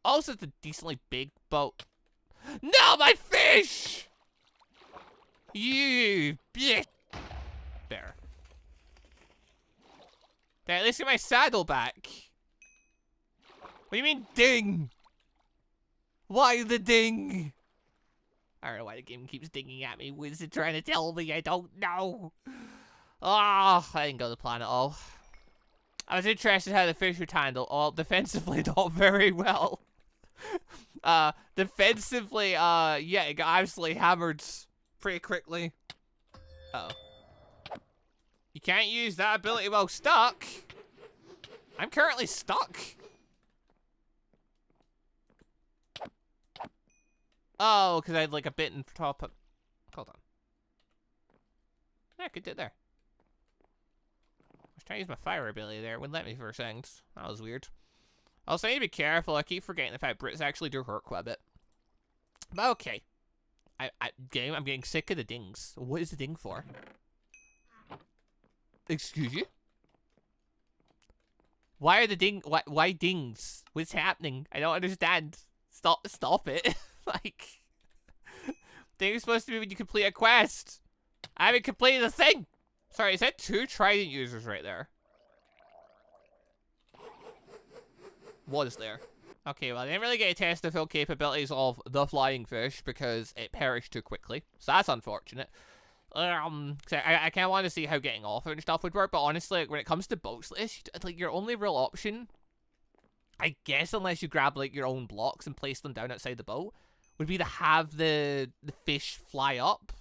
Also, it's a decently big boat. No, my fish! You bitch. There. There, at least get my saddle back. What do you mean, ding? Why the ding? I don't know why the game keeps dinging at me. What is it trying to tell me? I don't know. Oh, I didn't go to plan at all. I was interested how the fish would handle. Oh, defensively, not very well. Defensively, yeah, it got absolutely hammered pretty quickly. Uh-oh. You can't use that ability while stuck. I'm currently stuck. Oh, because I had like a bit in top of... Hold on. Yeah, I could do it there. I was trying to use my fire ability there. It wouldn't let me for a second. That was weird. Also, I need to be careful. I keep forgetting the fact Brits actually do hurt quite a bit. But okay. I'm getting sick of the dings. What is the ding for? Excuse you? Why are the ding... Why dings? What's happening? I don't understand. Stop it. Like... Ding's supposed to be when you complete a quest. I haven't completed a thing. Sorry, is that 2 trident users right there? Was there? Okay, well, I didn't really get to test the full capabilities of the flying fish because it perished too quickly. So that's unfortunate. I kind of want to see how getting off it and stuff would work, but honestly, like, when it comes to boats, like, your only real option, I guess, unless you grab, like, your own blocks and place them down outside the boat, would be to have the fish fly up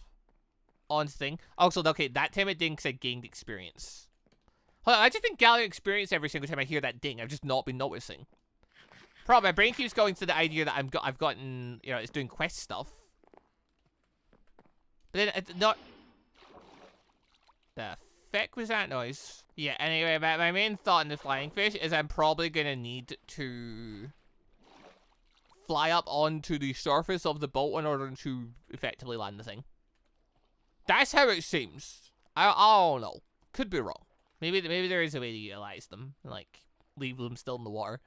on thing. Also, okay, that time it ding said gained experience. Hold on, I just been gathering experience every single time I hear that ding. I've just not been noticing. Probably, my brain keeps going to the idea that I've gotten, you know, it's doing quest stuff. But then it's not... The feck was that noise? Yeah, anyway, my main thought in the flying fish is I'm probably gonna need to fly up onto the surface of the boat in order to effectively land the thing. That's how it seems. I don't know. Could be wrong. Maybe there is a way to utilize them and, like, leave them still in the water.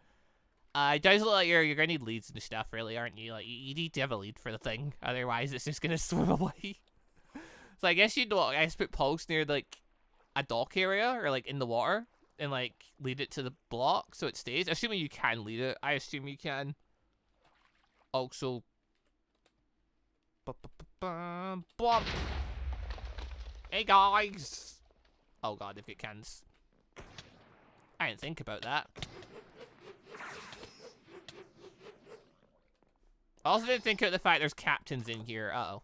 It does look like you're gonna need leads and stuff, really, aren't you? Like, you need to have a lead for the thing, otherwise it's just gonna swim away. So I guess you'd I guess put posts near, like, a dock area or, like, in the water and, like, lead it to the block so it stays. Assuming you can lead it. I assume you can. Also... Blah. Hey, guys! Oh, God, if it cans. I didn't think about that. I also didn't think about the fact there's captains in here. Uh-oh.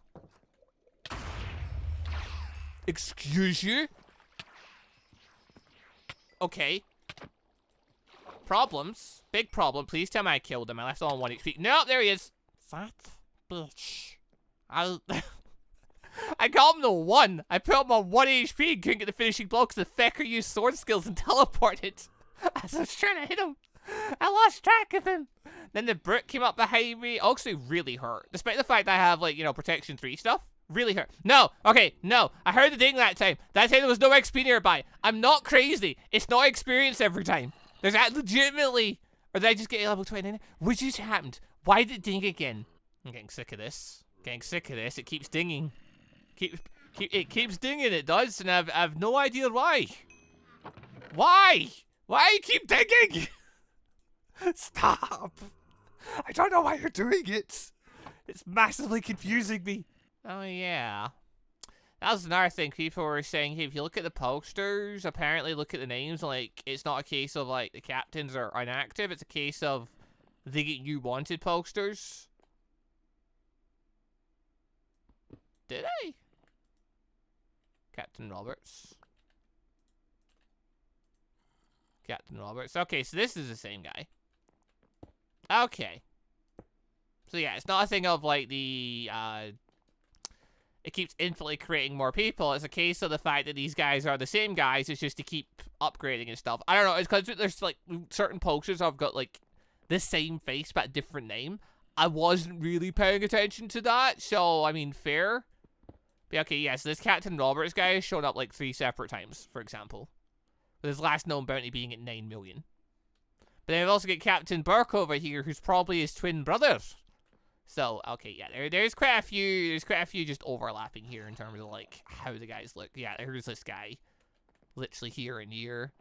Excuse you? Okay. Problems. Big problem. Please tell me I killed him. I left him on 1 HP. Nope, there he is. That bitch. I got him to 1. I put him on 1 HP and couldn't get the finishing blow because the fecker used sword skills and teleported. As I was trying to hit him, I lost track of him. Then the brute came up behind me. Actually really hurt. Despite the fact that I have, like, you know, protection 3 stuff. Really hurt. No. Okay, no. I heard the ding that time. That time there was no XP nearby. I'm not crazy. It's not experience every time. There's that legitimately... Or did I just get a level 29? What just happened? Why did it ding again? I'm getting sick of this. Getting sick of this. It keeps dinging. It keeps dinging, it does, and I've no idea why. Why? Why you keep dinging? Stop. I don't know why you're doing it. It's massively confusing me. Oh, yeah. That was another thing people were saying. Hey, if you look at the posters, apparently look at the names, like, it's not a case of, like, the captains are inactive. It's a case of they get you wanted posters. Did I? Captain Roberts. Captain Roberts. Okay, so this is the same guy. Okay. So yeah, it's not a thing of, like, the, it keeps infinitely creating more people. It's a case of the fact that these guys are the same guys. It's just to keep upgrading and stuff. I don't know. It's because there's, like, certain posters I've got, like, the same face but a different name. I wasn't really paying attention to that. So, I mean, fair. But okay, yeah, so this Captain Roberts guy has shown up, like, 3 separate times, for example. With his last known bounty being at 9 million. But then we've also got Captain Burke over here, who's probably his twin brother. So, okay, yeah, there's quite a few just overlapping here in terms of, like, how the guys look. Yeah, here's this guy. Literally here and here.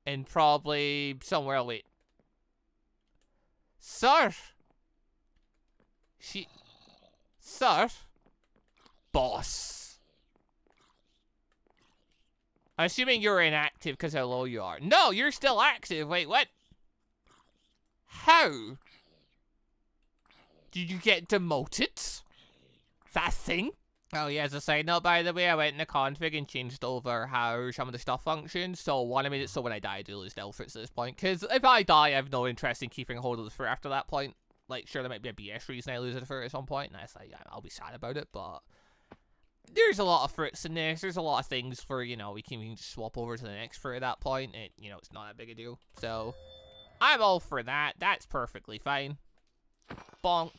And probably somewhere, wait. Sir? Sir? Boss. I'm assuming you're inactive because how low you are. No, you're still active. Wait, what? How? Did you get demoted? Is that a thing? Oh yeah, as a side note, by the way, I went in the config and changed over how some of the stuff functions. So one, I made it so when I die, I do lose Delph fruits at this point. Because if I die, I have no interest in keeping hold of the fruit after that point. Like, sure, there might be a BS reason I lose the fruit at some point, and I say, I'll be sad about it, but there's a lot of fruits in this. There's a lot of things for, you know, we can just swap over to the next fruit at that point, and, you know, it's not that big a deal. So, I'm all for that. That's perfectly fine. Bonk.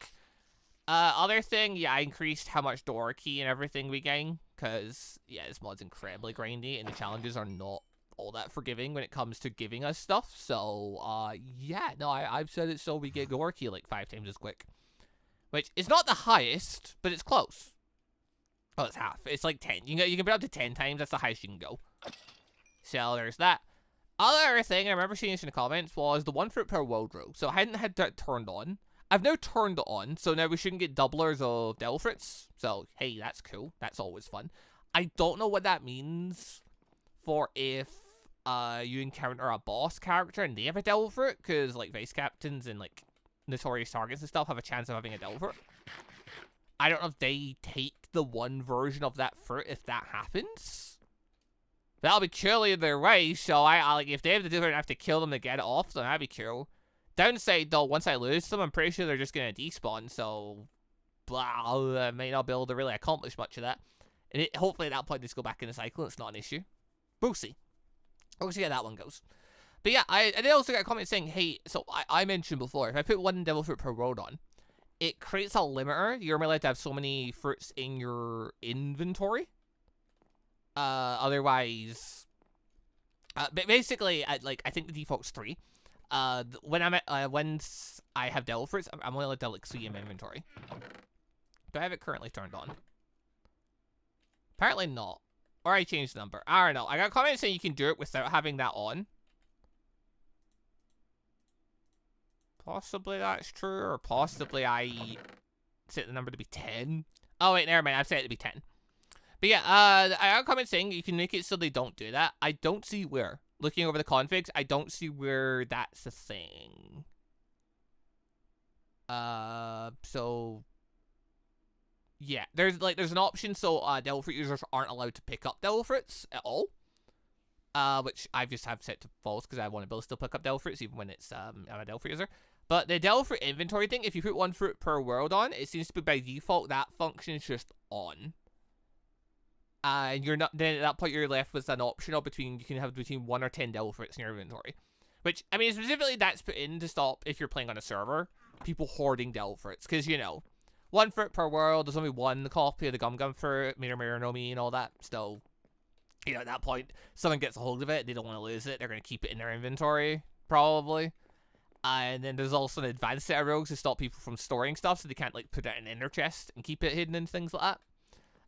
Other thing, yeah, I increased how much door key and everything we gain, because, yeah, this mod's incredibly grindy, and the challenges are not all that forgiving when it comes to giving us stuff. So, yeah, no, I've said it so we get door key like 5 times as quick. Which is not the highest, but it's close. Oh, it's half. It's like 10. You can put up to 10 times. That's the highest you can go. So, there's that. Other thing I remember seeing this in the comments was the 1 fruit per world rule. So, I hadn't had that turned on. I've now turned it on, so now we shouldn't get doublers of Delph fruits. So, hey, that's cool. That's always fun. I don't know what that means for if you encounter a boss character and they have a Delph fruit, because, like, vice captains and, like, notorious targets and stuff have a chance of having a Delph fruit. I don't know if they take the one version of that fruit if that happens. That'll be cool either way, so I like, if they have to do it and I have to kill them to get it off, then that'd be cool. Downside, though, once I lose them, I'm pretty sure they're just gonna despawn, so blah, I may not be able to really accomplish much of that. And hopefully at that point, they just go back in the cycle, it's not an issue. We'll see. We'll see how that one goes. But yeah, I did also get a comment saying, hey, so I mentioned before, if I put 1 devil fruit per world on, it creates a limiter. You're only allowed to have so many fruits in your inventory. Otherwise, basically, I think the default's 3. When once I have devil fruits, I'm only allowed to have like 3 in my inventory. Do I have it currently turned on? Apparently not. Or I changed the number. I don't know. I got comments saying you can do it without having that on. Possibly that's true, or possibly I set the number to be 10. Oh wait, never mind. I've set it to be 10. But yeah, I got comments saying you can make it so they don't do that. I don't see where. Looking over the configs, I don't see where that's a thing. So yeah, there's an option so devil fruit users aren't allowed to pick up devil fruits at all. Which I just have set to false because I want to be able to still pick up devil fruits even when it's I'm a devil fruit user. But the devil fruit inventory thing, if you put 1 fruit per world on, it seems to be by default that function is just on. And you're not, then at that point you're left with an optional between, you can have between 1 or 10 devil fruits in your inventory. Which, I mean, specifically that's put in to stop, if you're playing on a server, people hoarding devil fruits. Because, you know, 1 fruit per world, there's only 1 copy of the Gum Gum fruit, Mirror Mirror no Me and all that. So, you know, at that point, someone gets a hold of it, they don't want to lose it, they're going to keep it in their inventory, probably. And then there's also an advanced set of rules to stop people from storing stuff, so they can't, like, put it in their chest and keep it hidden and things like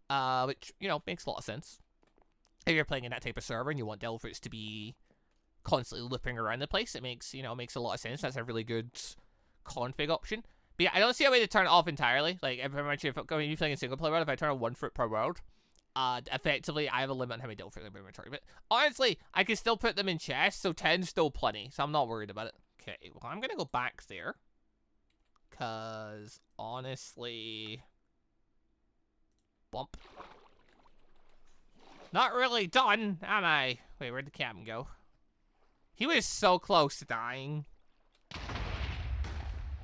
that. Which, you know, makes a lot of sense. If you're playing in that type of server and you want devil fruits to be constantly looping around the place, it makes, you know, makes a lot of sense. That's a really good config option. But yeah, I don't see a way to turn it off entirely. Like, if I'm playing in single player world, if I turn on 1 fruit per world, effectively, I have a limit on how many devil fruits in my inventory. But honestly, I can still put them in chests, so 10's still plenty, so I'm not worried about it. Okay, well, I'm gonna go back there. Because, honestly... Bump. Not really done, am I? Wait, where'd the captain go? He was so close to dying.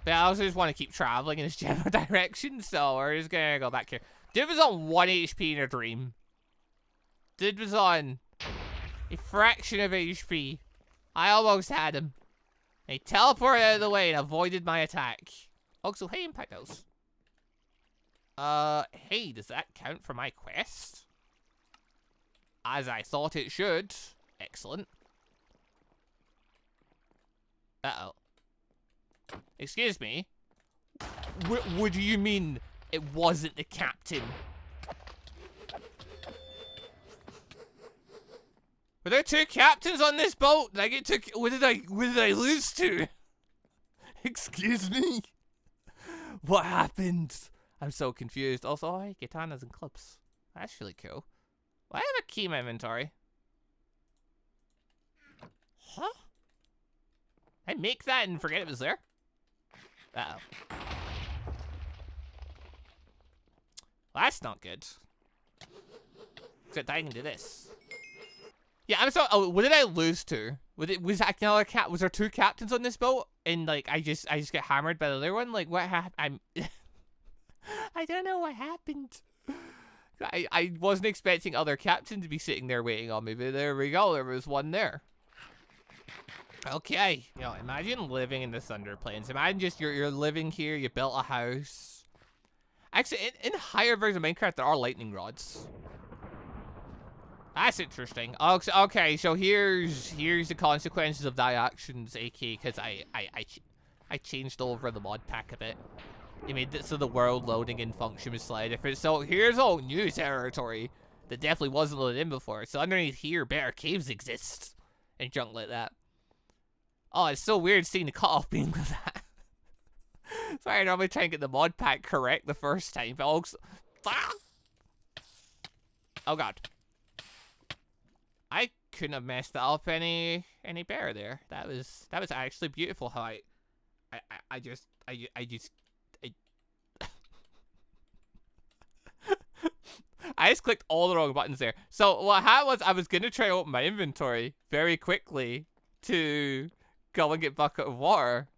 But I also just want to keep traveling in this general direction, so we're just gonna go back here. Dude was on 1 HP in a dream. Dude was on a fraction of HP. I almost had him. He teleported out of the way and avoided my attack. Also, hey, Impactos. Hey, does that count for my quest? As I thought it should. Excellent. Uh-oh. Excuse me? What do you mean it wasn't the captain? Were there 2 captains on this boat? Did I get to? What did I lose to? Excuse me? What happened? I'm so confused. Also, oh, hey, katanas and clubs. That's really cool. Why have a key in my inventory? Huh? I make that and forget it was there? Uh-oh. Well, that's not good. Except I can do this. Yeah, I'm sorry. Oh, what did I lose to? Was there 2 captains on this boat? And like I just get hammered by the other one? Like what happened? I don't know what happened. I wasn't expecting other captains to be sitting there waiting on me, but there we go. There was one there. Okay. You know, imagine living in the Thunder Plains. Imagine just you're living here, you built a house. Actually, in higher versions of Minecraft, there are lightning rods. That's interesting. Okay, so here's the consequences of thy actions, AK, because I changed over the mod pack a bit. It made it so the world loading in function was slightly different. So here's all new territory that definitely wasn't loaded in before. So underneath here, better caves exist and junk like that. Oh, it's so weird seeing the cutoff beam with that. Sorry, I normally try and get the mod pack correct the first time, but also... Oh god. I couldn't have messed that up any better there. That was actually beautiful how I just I just clicked all the wrong buttons there. So what happened was I was gonna try to open my inventory very quickly to go and get a bucket of water.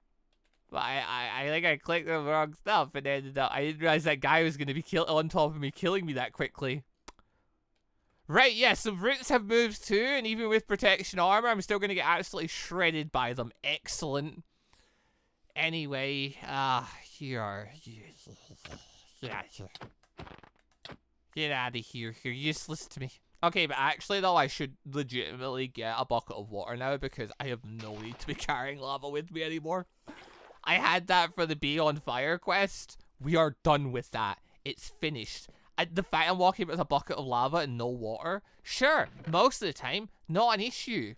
But I think I clicked the wrong stuff, and then I didn't realize that guy was gonna be on top of me, killing me that quickly. Right, yeah, so roots have moved too, and even with protection armor, I'm still gonna get absolutely shredded by them. Excellent. Anyway, here. Get out of here. You're useless to me. Okay, but actually though, I should legitimately get a bucket of water now because I have no need to be carrying lava with me anymore. I had that for the Be on Fire quest. We are done with that. It's finished. The fact I'm walking with a bucket of lava and no water, sure, most of the time, not an issue.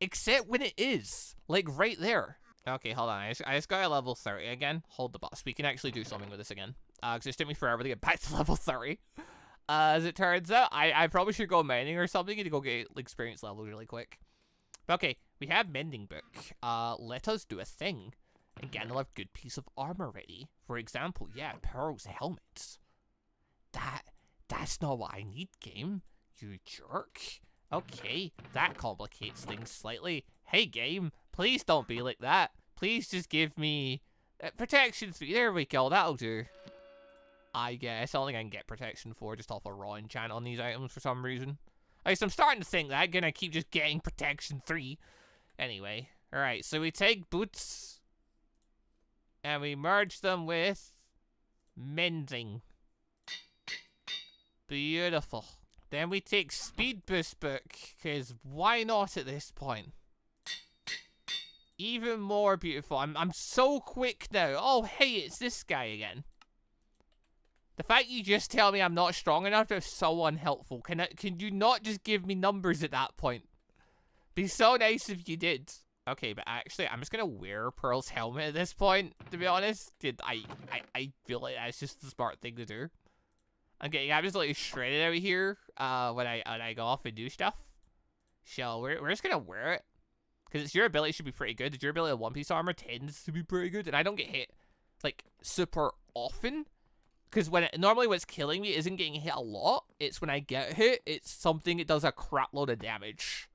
Except when it is. Like, right there. Okay, hold on. I just got a level 30 again. Hold the bus. We can actually do something with this again. Because it took me forever to get back to level 30. As it turns out, I probably should go mining or something to go get experience levels really quick. But okay, we have Mending Book. Let us do a thing. And get another good piece of armor ready. For example, yeah, Pearl's helmet. That's not what I need, game. You jerk. Okay, that complicates things slightly. Hey, game, please don't be like that. Please just give me protection 3. There we go, that'll do. I guess. I don't think I can get protection 4 just off a raw enchant on these items for some reason. At I'm starting to think that I'm gonna keep just getting protection 3. Anyway, alright, so we take boots and we merge them with mending. Beautiful. Then we take Speed Boost Book, because why not at this point? Even more beautiful. I'm so quick now. Oh, hey, it's this guy again. The fact you just tell me I'm not strong enough is so unhelpful. Can you not just give me numbers at that point? Be so nice if you did. Okay, but actually, I'm just gonna wear Pearl's helmet at this point, to be honest. I feel like that's just the smart thing to do. I'm just like shredded out here when I go off and do stuff. So we're just gonna wear it. Because its durability should be pretty good. The durability of One Piece armor tends to be pretty good. And I don't get hit, like, super often. Because normally what's killing me isn't getting hit a lot. It's when I get hit, it's something that does a crap load of damage.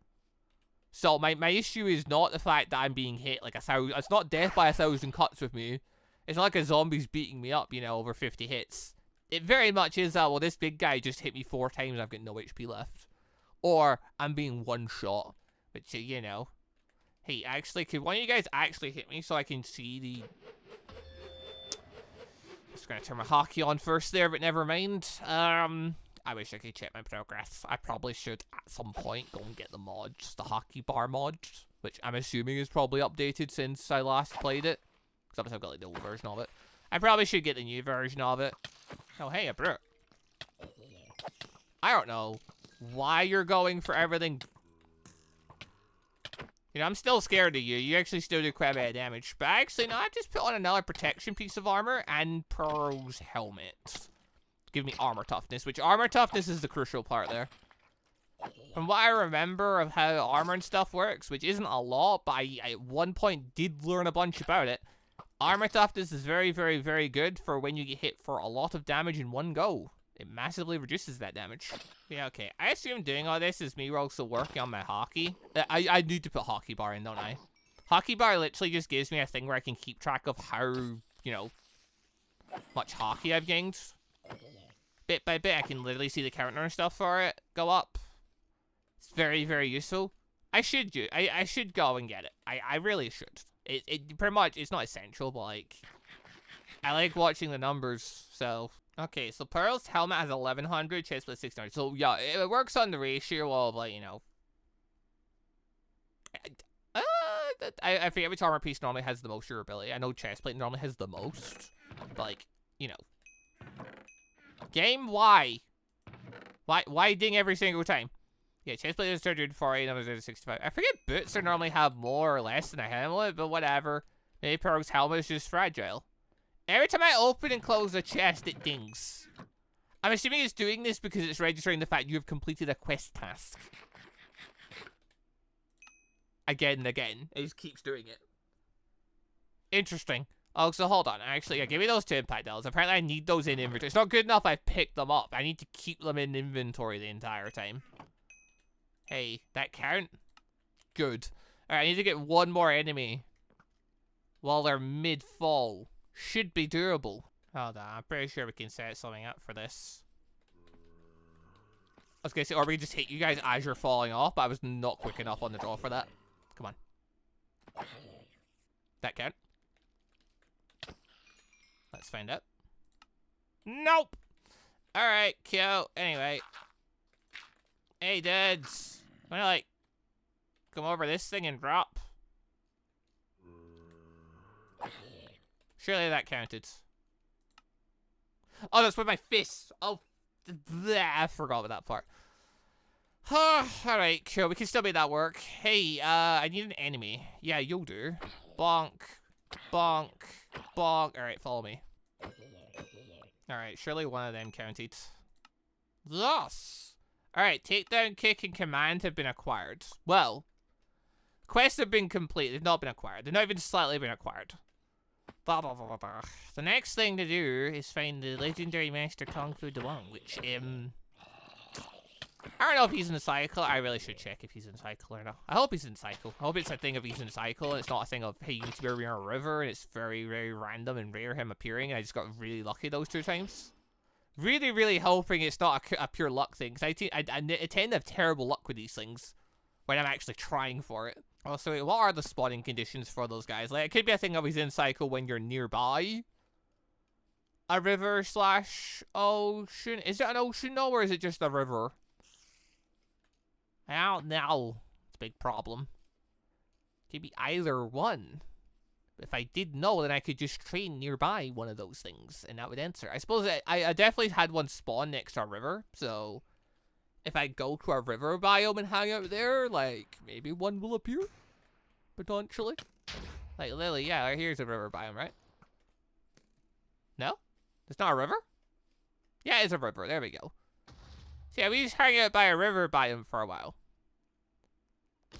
So my issue is not the fact that I'm being hit like 1,000. It's not death by 1,000 cuts with me. It's not like a zombie's beating me up, you know, over 50 hits. It very much is, well, this big guy just hit me 4 times, I've got no HP left. Or, I'm being one-shot. Which, you know. Hey, actually, could one of you guys actually hit me so I can see the... Just gonna turn my hockey on first there, but never mind. I wish I could check my progress. I probably should, at some point, go and get the mods. The hockey bar mod. Which I'm assuming is probably updated since I last played it. Because obviously I've got like the old version of it. I probably should get the new version of it. Oh, hey, a brute. I don't know why you're going for everything. You know, I'm still scared of you. You actually still do quite a bit of damage. But actually, no, I've just put on another protection piece of armor and Pearl's helmet. Give me armor toughness, which armor toughness is the crucial part there. From what I remember of how armor and stuff works, which isn't a lot, but I at one point did learn a bunch about it. Armor toughness is very, very, very good for when you get hit for a lot of damage in one go. It massively reduces that damage. Yeah, okay. I assume doing all this is me also working on my hockey. I need to put hockey bar in, don't I? Hockey bar literally just gives me a thing where I can keep track of how, you know, much hockey I've gained. Bit by bit, I can literally see the counter and stuff for it go up. It's very, very useful. I should go and get it. I really should. It pretty much, it's not essential, but like, I like watching the numbers, so. Okay, so Pearl's helmet has 1100, chestplate 600. So yeah, it works on the ratio of like, you know. I forget which armor piece normally has the most durability. I know chestplate normally has the most, but like, you know. Game, why? Why ding every single time? Yeah, chestplate is 240, numbers are 65. I forget boots are normally have more or less than a helmet, but whatever. Maybe Pearl's helmet is just fragile. Every time I open and close the chest, it dings. I'm assuming it's doing this because it's registering the fact you have completed a quest task. Again and again. It just keeps doing it. Interesting. Oh, so hold on. Actually, yeah, give me those 2 impact dolls. Apparently I need those in inventory. It's not good enough I picked them up. I need to keep them in inventory the entire time. Hey, that count? Good. Alright, I need to get one more enemy while they're mid-fall. Should be durable. Hold on, I'm pretty sure we can set something up for this. I was gonna say, or we can just hit you guys as you're falling off, but I was not quick enough on the draw for that. Come on. That count? Let's find out. Nope! Alright, cool. Anyway. Hey, dudes. Wanna, like, come over this thing and drop? Surely that counted. Oh, that's with my fists. Oh, I forgot about that part. Alright, cool. We can still make that work. Hey, I need an enemy. Yeah, you'll do. Bonk. Bonk. Bonk. Alright, follow me. Alright, surely one of them counted. Yes! Alright, takedown, kick, and command have been acquired. Well, quests have been complete. They've not been acquired. They've not even slightly been acquired. Blah, blah, blah, blah, blah. The next thing to do is find the legendary master Kung Fu Duong, which, I don't know if he's in the cycle. I really should check if he's in the cycle or not. I hope he's in the cycle. I hope it's a thing of he's in the cycle, and it's not a thing of, hey, you need to be near a river, and it's very, very random and rare him appearing, and I just got really lucky those 2 times. Really, really hoping it's not a pure luck thing, because I tend to have terrible luck with these things when I'm actually trying for it. Also, wait, what are the spawning conditions for those guys? Like, it could be a thing of he's in cycle when you're nearby a river / ocean. Is it an ocean, though, or is it just a river? I don't know. It's a big problem. It could be either one. If I did know, then I could just train nearby one of those things, and that would answer. I suppose I definitely had one spawn next to a river, so if I go to a river biome and hang out there, like, maybe one will appear? Potentially. Like, Lily, yeah, here's a river biome, right? No? It's not a river? Yeah, it's a river. There we go. So yeah, we just hang out by a river biome for a while.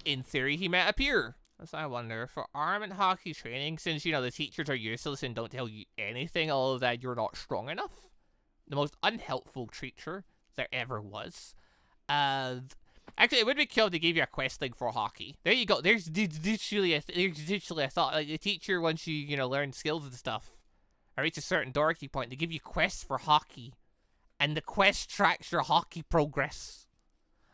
In theory, he might appear. So I wonder, for arm and hockey training, since, you know, the teachers are useless and don't tell you anything other than you're not strong enough, the most unhelpful teacher there ever was. Actually, it would be cool to give you a quest thing for hockey. There you go. There's literally a thought. Like, the teacher, once you know, learn skills and stuff, or reach a certain dorky point, they give you quests for hockey. And the quest tracks your hockey progress.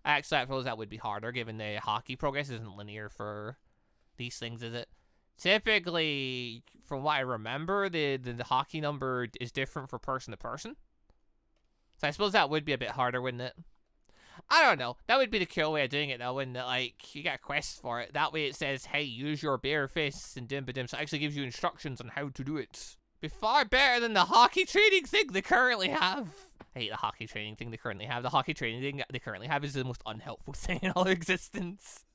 Actually, I suppose that would be harder, given the hockey progress isn't linear for these things, is it? Typically, from what I remember, the hockey number is different for person to person. So I suppose that would be a bit harder, wouldn't it? I don't know. That would be the cool way of doing it, though, when, like, you get a quest for it. That way it says, hey, use your bare fists and dim-ba-dim, so it actually gives you instructions on how to do it. Be far better than the hockey training thing they currently have. I hate the hockey training thing they currently have. The hockey training thing they currently have is the most unhelpful thing in all existence.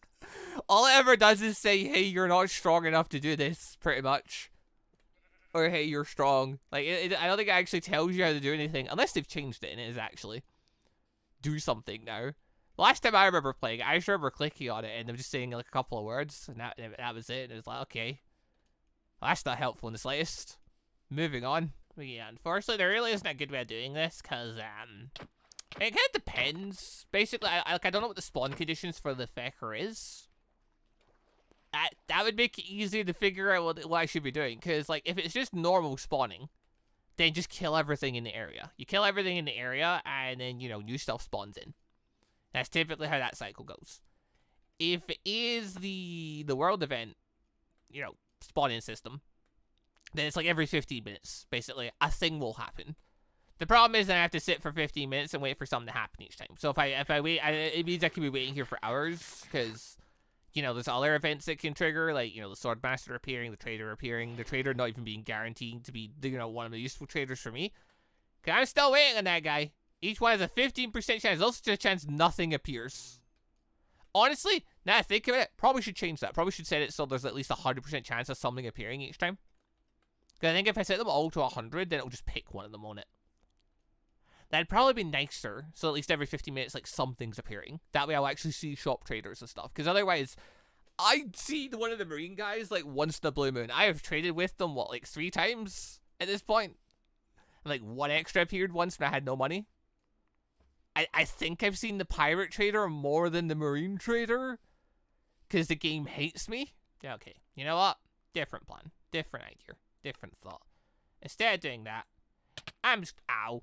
All it ever does is say, hey, you're not strong enough to do this, pretty much. Or, hey, you're strong. Like, I don't think it actually tells you how to do anything, unless they've changed it and it is actually do something now. Last time I remember playing it, I just remember clicking on it and them just saying like a couple of words, and that was it. And it was like, okay, well, that's not helpful in the slightest. Moving on. But yeah, unfortunately, there really isn't a good way of doing this, because it kind of depends. Basically, I don't know what the spawn conditions for the Fecker is. That would make it easier to figure out what I should be doing, because like if it's just normal spawning, then just kill everything in the area. You kill everything in the area, and then, you know, new stuff spawns in. That's typically how that cycle goes. If it is the world event, you know, spawning system, then it's like every 15 minutes, basically, a thing will happen. The problem is that I have to sit for 15 minutes and wait for something to happen each time. So if I wait, it means I could be waiting here for hours, because, you know, there's other events that can trigger, like, you know, the Swordmaster appearing, the Trader appearing, the Trader not even being guaranteed to be, you know, one of the useful traders for me. Because I'm still waiting on that guy. Each one has a 15% chance. There's also a chance nothing appears. Honestly, now I think of it, probably should change that. Probably should set it so there's at least a 100% chance of something appearing each time. Because I think if I set them all to 100, then it'll just pick one of them on it. That'd probably be nicer, so at least every 15 minutes, like, something's appearing. That way I'll actually see shop traders and stuff. Because otherwise, I'd see one of the Marine guys, like, once in a blue moon. I have traded with them, what, like, 3 times at this point? And, like, one extra appeared once when I had no money. I think I've seen the pirate trader more than the Marine trader. Because the game hates me. Yeah, okay. You know what? Different plan. Different idea. Different thought. Instead of doing that, I'm just... Ow.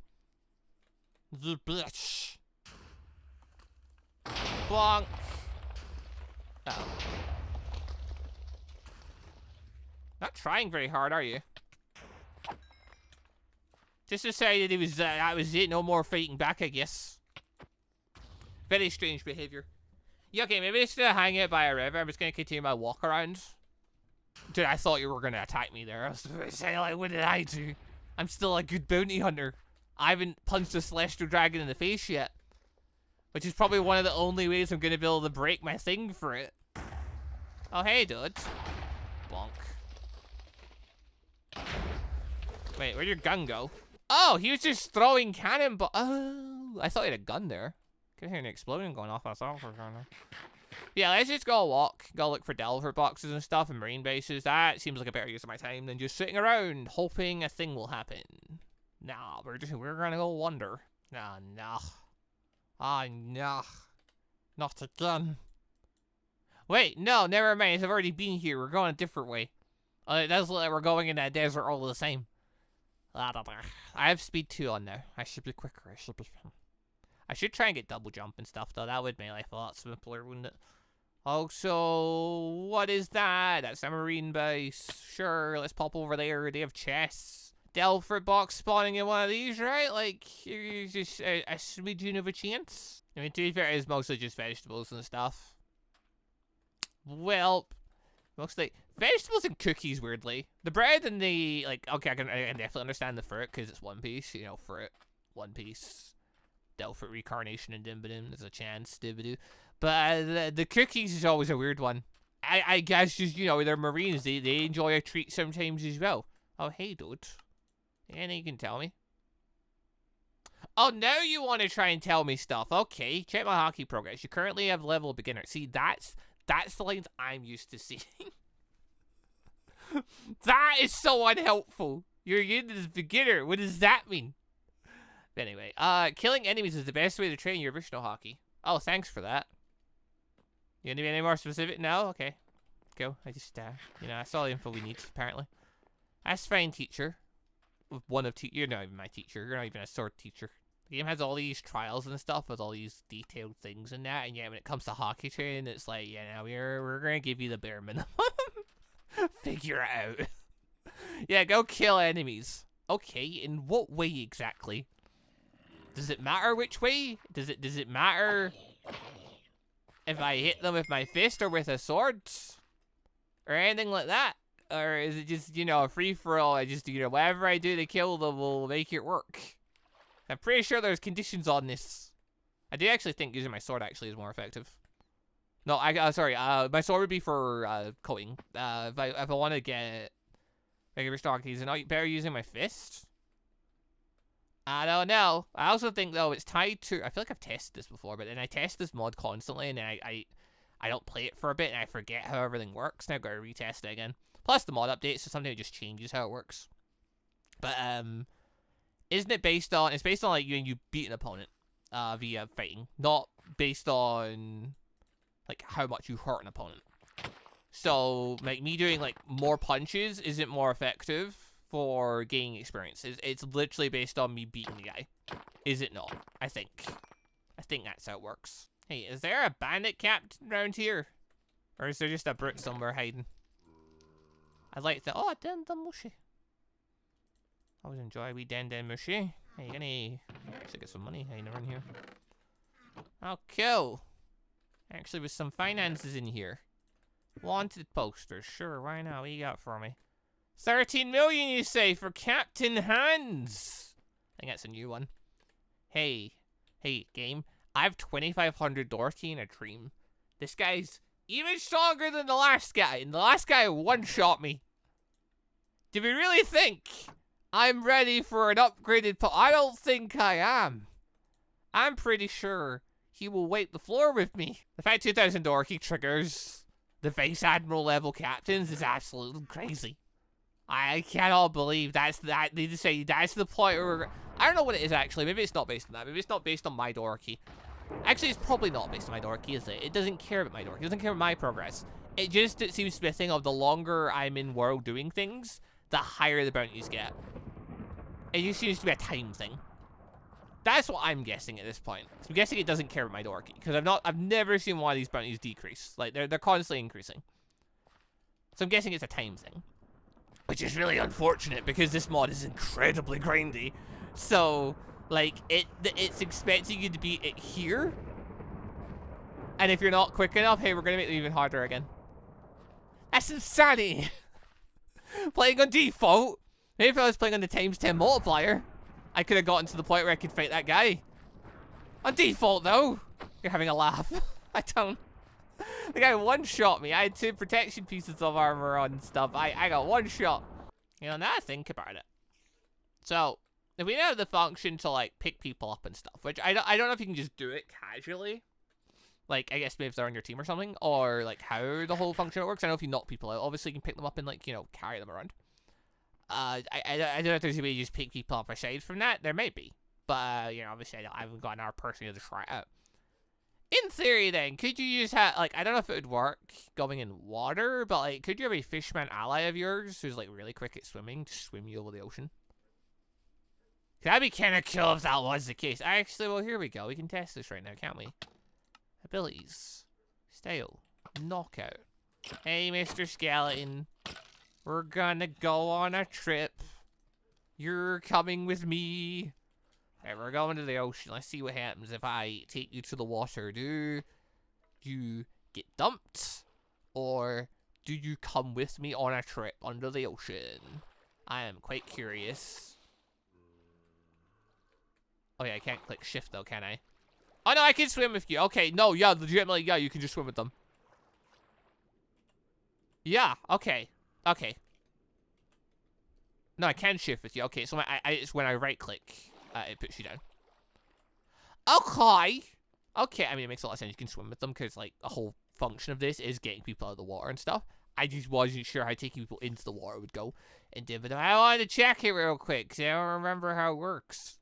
The bitch. Bonk. Uh-oh. Not trying very hard, are you? Just decided it was, that was it. No more fighting back, I guess. Very strange behavior. Yeah, okay, maybe instead of hanging out by a river, I'm just gonna continue my walk around. Dude, I thought you were gonna attack me there. I was gonna say, like, what did I do? I'm still a good bounty hunter. I haven't punched a celestial dragon in the face yet. Which is probably one of the only ways I'm gonna be able to break my thing for it. Oh, hey, dude. Bonk. Wait, where'd your gun go? Oh, he was just throwing cannonball. Oh, I thought he had a gun there. Could hear an explosion going off myself for corner. Yeah, let's just go walk. Go look for Delver boxes and stuff and marine bases. That seems like a better use of my time than just sitting around hoping a thing will happen. Nah, we're gonna go wander. Nah, nah. Ah, nah. Not again. Wait, no, never mind. I've already been here. We're going a different way. It does look like we're going in that desert all the same. I have speed 2 on now. I should be quicker. I should try and get double jump and stuff, though. That would make life a lot simpler, wouldn't it? Also, what is that? That's a marine base. Sure, let's pop over there. They have chests. Delver box spawning in one of these, right? Like, you're just a smidgen of a chance. I mean, to be fair, it's mostly just vegetables and stuff. Well, mostly vegetables and cookies, weirdly. The bread and the, like, okay, I can definitely understand the fruit, because it's one piece, you know, fruit, one piece. Delphic reincarnation and Dimbadim, there's a chance, Dibidoo. But the cookies is always a weird one. I guess just, you know, they're Marines, they enjoy a treat sometimes as well. Oh, hey, dude. Anything you can tell me? Oh, now you want to try and tell me stuff. Okay, check my hockey progress. You currently have level beginner. See, that's the lines I'm used to seeing. That is so unhelpful. You're in this beginner. What does that mean? Anyway, killing enemies is the best way to train your original hockey. Oh, thanks for that. You gonna be any more specific? No? Okay. Go. I just, you know, that's all the info we need, apparently. That's fine, teacher. You're not even my teacher. You're not even a sword teacher. The game has all these trials and stuff with all these detailed things in that, and yeah, when it comes to hockey training, it's like, yeah, now we're gonna give you the bare minimum. Figure it out. Yeah, go kill enemies. Okay, in what way exactly? Does it matter which way? Does it matter if I hit them with my fist or with a sword? Or anything like that? Or is it just, you know, a free-for-all? I just, you know, whatever I do to kill them will make it work. I'm pretty sure there's conditions on this. I do actually think using my sword actually is more effective. No, sorry, my sword would be for, coating. If I want to get regular stock, is it better using my fist? I don't know. I also think, though, it's tied to... I feel like I've tested this before, but then I test this mod constantly, and then I don't play it for a bit, and I forget how everything works, and I've got to retest it again. Plus, the mod updates, so sometimes it just changes how it works. But, isn't it based on... It's based on, like, you beat an opponent via fighting, not based on, like, how much you hurt an opponent. So, like, me doing, like, more punches isn't more effective for gaining experience. It's literally based on me beating the guy. Is it not? I think that's how it works. Hey, is there a bandit captain around here? Or is there just a brute somewhere hiding? I'd like to... Oh, Den Mushy. I always enjoy a wee Den Mushy. Hey, you gonna... actually get some money hiding around here. Oh, cool. Actually, with some finances in here. Wanted posters. Sure, why not? What you got for me? 13 million, you say, for Captain Hands. I think that's a new one. Hey, game. I have 2,500 Dorky in a dream. This guy's even stronger than the last guy, and the last guy one-shot me. Do we really think I'm ready for an upgraded I don't think I am. I'm pretty sure he will wipe the floor with me. The fact 2,000 Dorky triggers the Vice Admiral level captains is absolutely crazy. I cannot believe that's that. Need to say that's the point where I don't know what it is actually. Maybe it's not based on that. Maybe it's not based on my Dorky. Actually, it's probably not based on my Dorky, is it? It doesn't care about my Dorky. It doesn't care about my progress. It seems to be a thing of the longer I'm in world doing things, the higher the bounties get. It just seems to be a time thing. That's what I'm guessing at this point. So I'm guessing it doesn't care about my Dorky because I've never seen one of these bounties decrease. Like they're constantly increasing. So I'm guessing it's a time thing. Which is really unfortunate because this mod is incredibly grindy. So, like, it's expecting you to beat it here. And if you're not quick enough, hey, we're going to make it even harder again. That's insanity. Playing on default. Maybe if I was playing on the ×10 multiplier, I could have gotten to the point where I could fight that guy. On default, though. You're having a laugh. I don't. The guy one-shot me. I had 2 protection pieces of armor on and stuff. I got one shot. You know, now I think about it. So, if we have the function to, like, pick people up and stuff, which I don't know if you can just do it casually. Like, I guess maybe if they're on your team or something, or, like, how the whole function works. I know if you knock people out, obviously you can pick them up and, like, you know, carry them around. I don't know if there's a way to just pick people up aside from that. There may be. But, you know, obviously I haven't gotten our person to try it out. In theory, then, could you just have, like, I don't know if it would work going in water, but, like, could you have a fishman ally of yours who's, like, really quick at swimming to swim you over the ocean? That'd be kind of cool if that was the case. Actually, well, here we go. We can test this right now, can't we? Abilities. Style. Knockout. Hey, Mr. Skeleton. We're gonna go on a trip. You're coming with me. Alright, we're going to the ocean. Let's see what happens if I take you to the water. Do you get dumped? Or do you come with me on a trip under the ocean? I am quite curious. Oh yeah, I can't click shift though, can I? Oh no, I can swim with you. Okay, no, yeah, legitimately, yeah, you can just swim with them. Yeah, okay. Okay. No, I can shift with you. Okay, so it's when I right click. It puts you down. Okay. Okay, I mean, it makes a lot of sense. You can swim with them because, like, the whole function of this is getting people out of the water and stuff. I just wasn't sure how taking people into the water would go. And but I wanted to check it real quick because I don't remember how it works.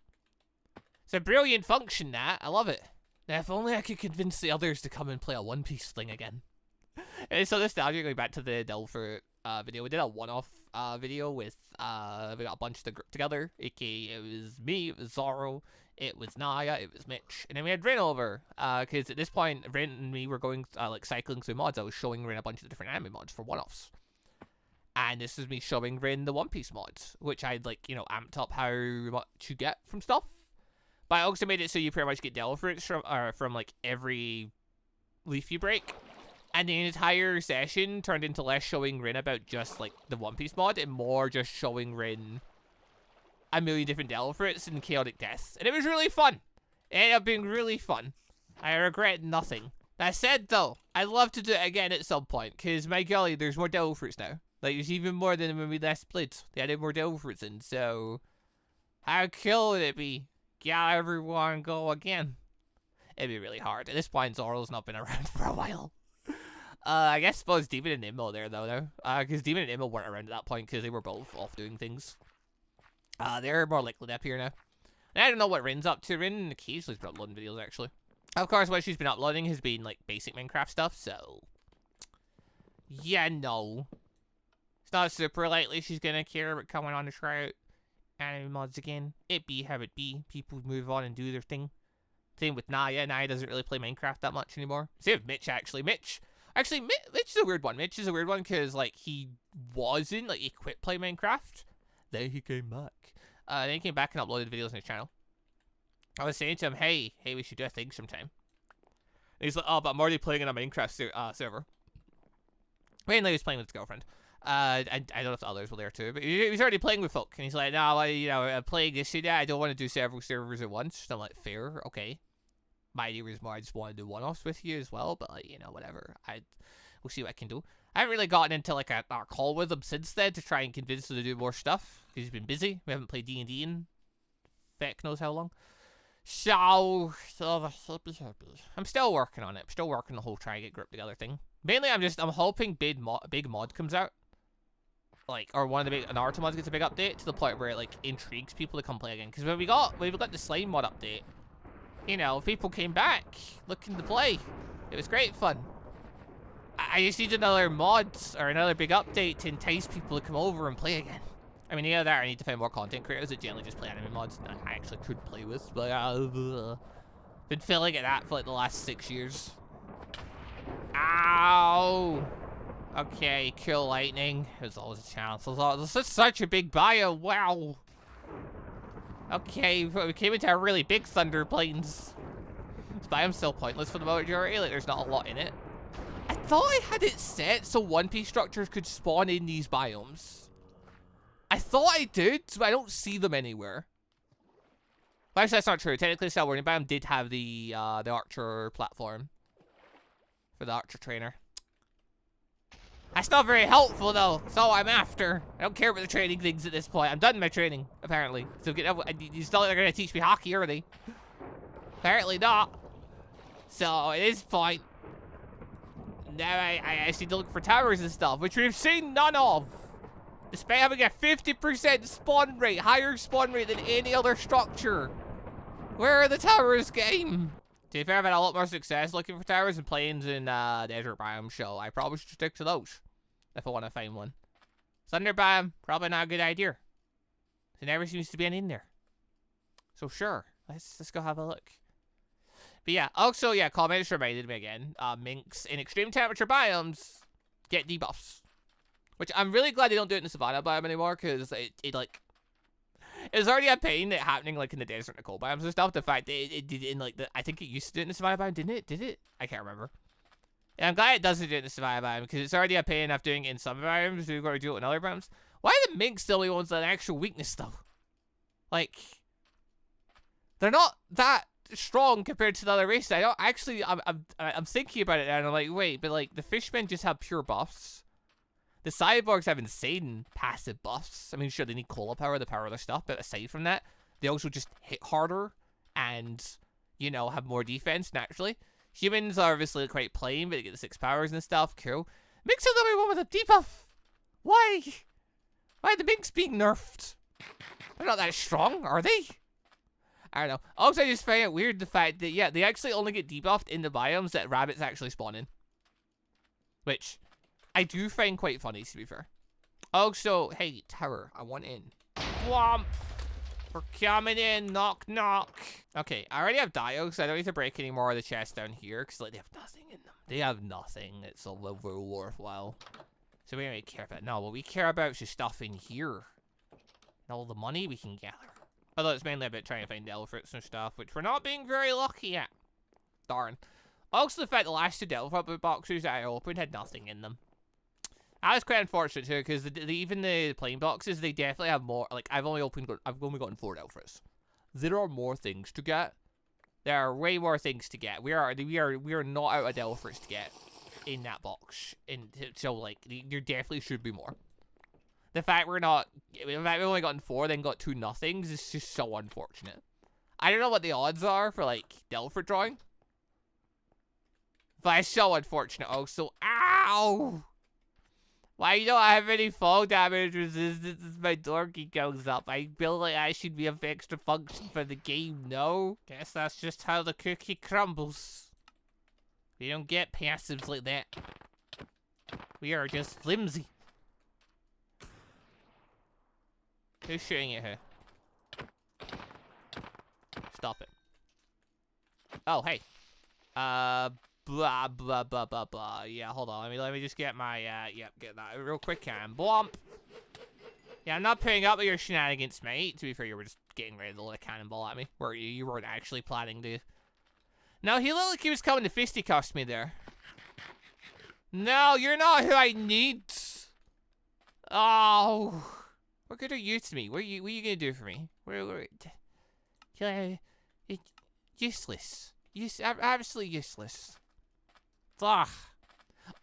It's a brilliant function, that. I love it. Now, if only I could convince the others to come and play a One Piece thing again. It's so nostalgic going back to the Delver video. We did a one-off video with, we got a bunch together, aka it was me, it was Zoro, it was Naya, it was Mitch, and then we had Rin over, because at this point, Rin and me were going, like, cycling through mods. I was showing Rin a bunch of different anime mods for one-offs. And this is me showing Rin the One Piece mods, which I'd, like, you know, amped up how much you get from stuff. But I also made it so you pretty much get devil fruits from like every leaf you break. And the entire session turned into less showing Rin about just like the One Piece mod and more just showing Rin a million different devil fruits and chaotic deaths. And it was really fun. It ended up being really fun. I regret nothing. That said though, I'd love to do it again at some point, because my golly, there's more devil fruits now. Like, there's even more than when we last played. They added more devil fruits in, so how cool would it be? Yeah, everyone go again. It'd be really hard. At this point, Zoro's not been around for a while. I guess suppose Demon and Immo there though, because Demon and Immo weren't around at that point because they were both off doing things. They're more likely to appear now. And I don't know what Rin's up to. Rin occasionally has been uploading videos, actually. Of course, what she's been uploading has been, like, basic Minecraft stuff, so... yeah, no. It's not super likely she's gonna care about coming on to try out anime mods again. It be how it be. People move on and do their thing. Same with Naya. Naya doesn't really play Minecraft that much anymore. Same with Mitch, actually. Mitch is a weird one. Mitch is a weird one because, like, he wasn't, like, he quit playing Minecraft. Then he came back. Then he came back and uploaded videos on his channel. I was saying to him, hey, we should do a thing sometime. And he's like, oh, but I'm already playing in a Minecraft server. Mainly he was playing with his girlfriend. I don't know if the others were there too, but he was already playing with folk. And he's like, no, I'm playing this and that. I don't want to do several servers at once. And I'm like, fair, okay. My idea was more I just want to do one-offs with you as well, but, like, whatever. We'll see what I can do. I haven't really gotten into, like, a call with him since then to try and convince him to do more stuff. Because he's been busy. We haven't played D&D in feck knows how long. So, I'm still working on it. I'm still working the whole try and get group together thing. Mainly, I'm hoping big mod comes out. Like, or one of the big Naruto mods gets a big update to the point where it, like, intrigues people to come play again. Because when we got the slime mod update, people came back looking to play. It was great fun. I just need another mod or another big update to entice people to come over and play again. I mean, either that or I need to find more content creators that generally just play anime mods that I actually could play with. But been failing at that for like the last 6 years. Ow! Okay, kill lightning. There's always a chance. This is such a big bio. Wow. Okay, we came into a really big thunder plains. This biome's still pointless for the majority. Like, there's not a lot in it. I thought I had it set so One Piece structures could spawn in these biomes. I thought I did, but I don't see them anywhere. But actually, that's not true. Technically, the Warning Biome did have the Archer platform for the Archer trainer. That's not very helpful, though. That's all I'm after. I don't care about the training things at this point. I'm done with my training, apparently. So it's not like they're going to teach me hockey, are they? Apparently not. So, at this point, now I actually need to look for towers and stuff, which we've seen none of. Despite having a 50% spawn rate, higher spawn rate than any other structure. Where are the towers, game? To be fair, I've had a lot more success looking for towers and plains in Desert Biome, so I probably should stick to those if I want to find one. Thunder Biome, probably not a good idea. There never seems to be any in there. So sure, let's go have a look. But yeah, also, yeah, comments reminded me again, minks in extreme temperature biomes get debuffs. Which I'm really glad they don't do it in the Savannah biome anymore, because it was already a pain it happening, like, in the desert and the cold biomes and stuff. The fact that it did it in, like, I think it used to do it in the Savannah biome, didn't it? Did it? I can't remember. And I'm glad it doesn't do it in the Savannah biome, because it's already a pain enough doing it in some biomes, we've got to do it in other biomes. Why are the minks the only ones that have actual weakness, though? Like, they're not that strong compared to the other races. I don't actually, I'm thinking about it now, and I'm like, wait, but, like, the fishmen just have pure buffs. The cyborgs have insane passive buffs. I mean, sure, they need cola power to power their stuff, but aside from that, they also just hit harder and, have more defense naturally. Humans are obviously quite plain, but they get the 6 powers and stuff. Cool. Minks are the only one with a debuff. Why? Why are the minks being nerfed? They're not that strong, are they? I don't know. Also, I just find it weird the fact that, yeah, they actually only get debuffed in the biomes that rabbits actually spawn in. Which I do find quite funny, to be fair. Also, hey, tower, I want in. Whomp! We're coming in, knock, knock. Okay, I already have dios, so I don't need to break any more of the chests down here, because, like, they have nothing in them. They have nothing. It's a little worthwhile. So we don't really care about it. No, what we care about is the stuff in here. And all the money we can gather. Although it's mainly about trying to find devil fruits and stuff, which we're not being very lucky at. Darn. Also, the fact the last 2 devil fruit boxes that I opened had nothing in them. I was quite unfortunate too, because even the plain boxes, they definitely have more. Like, I've only gotten 4 devil fruits. There are more things to get. There are way more things to get. We are not out of devil fruits to get in that box. And so, like, there definitely should be more. The fact we've only gotten 4, then got 2 nothings is just so unfortunate. I don't know what the odds are for, like, devil fruit drawing. But it's so unfortunate also. Ow! Why you don't have any fall damage resistance as my dorky goes up? I feel like I should be of extra function for the game, no? Guess that's just how the cookie crumbles. We don't get passives like that. We are just flimsy. Who's shooting at her? Stop it. Oh, hey. Blah, blah, blah, blah, blah. Yeah, hold on. Let me just get my, yep, get that real quick, and blomp. Yeah, I'm not putting up with your shenanigans, mate. To be fair, you were just getting ready to let a cannonball at me. Were you? You weren't actually planning to. No, he looked like he was coming to fisticuffs me there. No, you're not who I need. Oh. What good are you to me? What are you gonna do for me? Useless. Absolutely useless. Ugh.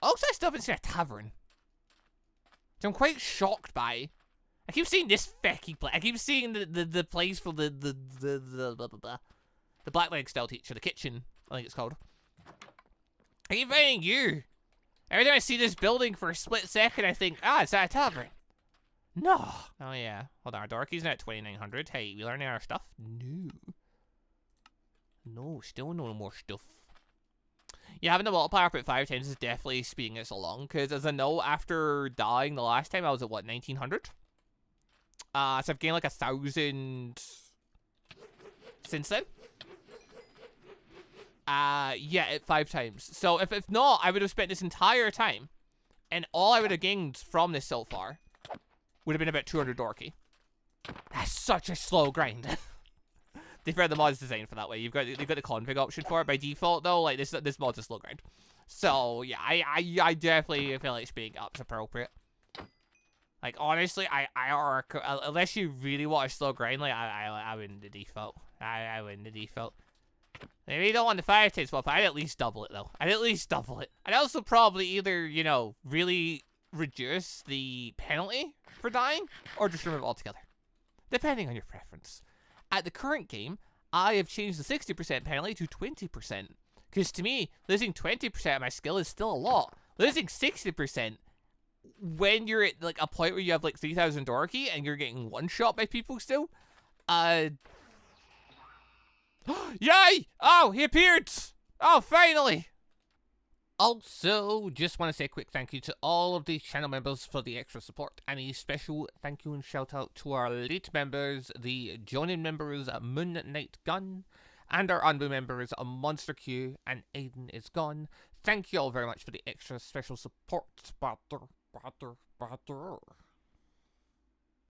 Also, I still haven't seen a tavern. So I'm quite shocked by. I keep seeing this fecky place. I keep seeing the place for the blackleg style teacher, the kitchen, I think it's called. I keep finding you. Every time I see this building for a split second, I think, is that a tavern? No. Oh yeah. Hold on, our dorky's now at 2,900. Hey, we learning our stuff? No. No, still no more stuff. Yeah, having the multiplier up at 5 times is definitely speeding us along, because as I know, after dying the last time, I was at what, 1,900? So I've gained like 1,000 since then. Yeah, at 5 times. So if not, I would have spent this entire time, and all I would have gained from this so far would have been about 200 dorky. That's such a slow grind. To be fair, the mod's designed for that way. You've got the config option for it by default though. Like this mod's a slow grind. So yeah, I definitely feel like speeding up is appropriate. Like honestly, unless you really want a slow grind, like I wouldn't the default. I wouldn't the default. Maybe you don't want the 5 times but I'd at least double it though. I'd at least double it. I'd also probably either, you know, really reduce the penalty for dying or just remove it altogether. Depending on your preference. At the current game, I have changed the 60% penalty to 20%. Because to me, losing 20% of my skill is still a lot. Losing 60% when you're at like a point where you have like 3,000 dorky and you're getting one shot by people still. Yay! Oh, he appeared! Oh, finally! Also, just want to say a quick thank you to all of the channel members for the extra support, and a special thank you and shout out to our elite members, the joining members MonsterQ, and our ANBU members MonsterQ and AdenIsGone. Thank you all very much for the extra special support.